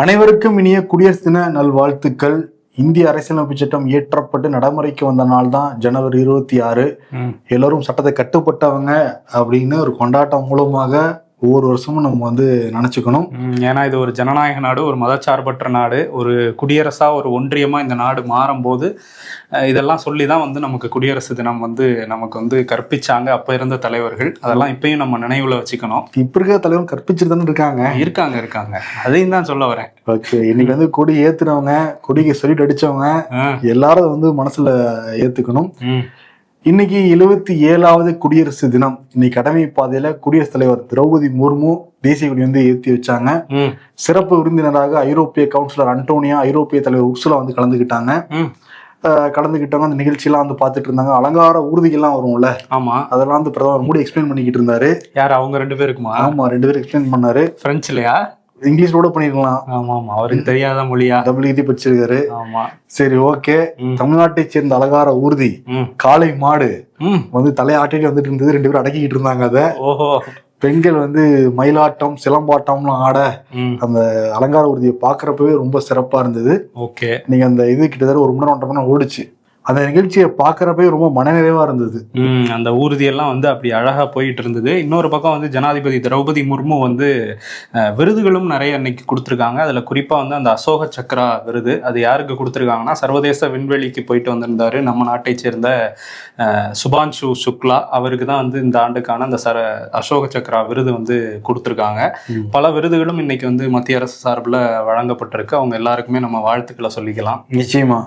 அனைவருக்கும் இனிய குடியரசு தின நல்வாழ்த்துக்கள். இந்திய அரசியலமைப்பு சட்டம் இயற்றப்பட்டு நடைமுறைக்கு வந்த நாள் தான் ஜனவரி 26. எல்லாரும் சட்டத்தை கட்டுப்பட்டவங்க அப்படின்னு ஒரு கொண்டாட்டம் மூலமாக ஒவ்வொரு வருஷமும் நம்ம நினைச்சுக்கணும். ஏன்னா இது ஒரு ஜனநாயக நாடு, ஒரு மதச்சார்பற்ற நாடு, ஒரு குடியரசா ஒரு ஒன்றியமா இந்த நாடு மாறும்போது இதெல்லாம் சொல்லிதான் நமக்கு குடியரசு தினம் நமக்கு கற்பிச்சாங்க அப்ப இருந்த தலைவர்கள். அதெல்லாம் இப்பயும் நம்ம நினைவுல வச்சுக்கணும். இப்ப இருக்க தலைவர் கற்பிச்சுட்டு தானே இருக்காங்க. அதையும் தான் சொல்ல வரேன். ஓகே, இன்னைக்கு கொடி ஏத்துனவங்க, கொடிக்கு சொல்லிட்டு அடிச்சவங்க எல்லாரும் மனசுல ஏத்துக்கணும். இன்னைக்கு 77வது குடியரசு தினம். இன்னைக்கு கடமை பாதையில குடியரசுத் தலைவர் திரௌபதி முர்மு தேசிய கொடி ஏற்றி வச்சாங்க. சிறப்பு விருந்தினராக ஐரோப்பிய கவுன்சிலர் அன்டோனியா, ஐரோப்பிய தலைவர் உர்சுலா கலந்துக்கிட்டாங்க. கலந்துக்கிட்டவங்க அந்த நிகழ்ச்சியெல்லாம் பார்த்துட்டு இருந்தாங்க. அலங்கார ஊர்திகள்லாம் வரும்ல, ஆமா, அதெல்லாம் பிரதமர் மோடி எக்ஸ்பிளைன் பண்ணிக்கிட்டு இருந்தாரு. யார் அவங்க 2 பேருக்குமா? ஆமா, 2 பேரும் எக்ஸ்பிளைன் பண்ணாரு. பிரெஞ்சுலயா? இங்கிலீஷோட பண்ணிருக்கலாம். ஆமா, அவருக்கு தெரியாத மொழியா? டபுள் எழுதி படிச்சிருக்காரு. ஆமா, சரி, ஓகே. தமிழ்நாட்டை சேர்ந்த அலங்கார ஊர்தி காளை மாடு தலையாட்டிட்டு வந்துட்டு இருந்தது. 2 பேரும் அடக்கிக்கிட்டு இருந்தாங்க. அத பெண்கள் மயிலாட்டம் சிலம்பாட்டம்லாம் ஆட அந்த அலங்கார ஊர்தியை பாக்குறப்பவே ரொம்ப சிறப்பா இருந்தது. ஓகே, நீங்க அந்த கிட்டத்தட்ட 1 மணி நேரம் 1.5 மணி நேரம் ஓடிச்சு. அந்த நிகழ்ச்சியை பாக்குறப்பே ரொம்ப மனநிறைவா இருந்தது. அந்த ஊர்தியெல்லாம் அப்படி அழகா போயிட்டு இருந்தது. இன்னொரு பக்கம் ஜனாதிபதி திரௌபதி முர்மு விருதுகளும் நிறைய இன்னைக்கு கொடுத்துருக்காங்க. அதுல குறிப்பா அந்த அசோக சக்ரா விருது, அது யாருக்கு கொடுத்துருக்காங்கன்னா, சர்வதேச விண்வெளிக்கு போயிட்டு வந்திருந்தாரு நம்ம நாட்டை சேர்ந்த சுபான்ஷு சுக்லா. அவருக்கு தான் இந்த ஆண்டுக்கான அந்த அசோக சக்ரா விருது கொடுத்துருக்காங்க. பல விருதுகளும் இன்னைக்கு மத்திய அரசு சார்பில் வழங்கப்பட்டிருக்கு. அவங்க எல்லாருக்குமே நம்ம வாழ்த்துக்களை சொல்லிக்கலாம். நிச்சயமா.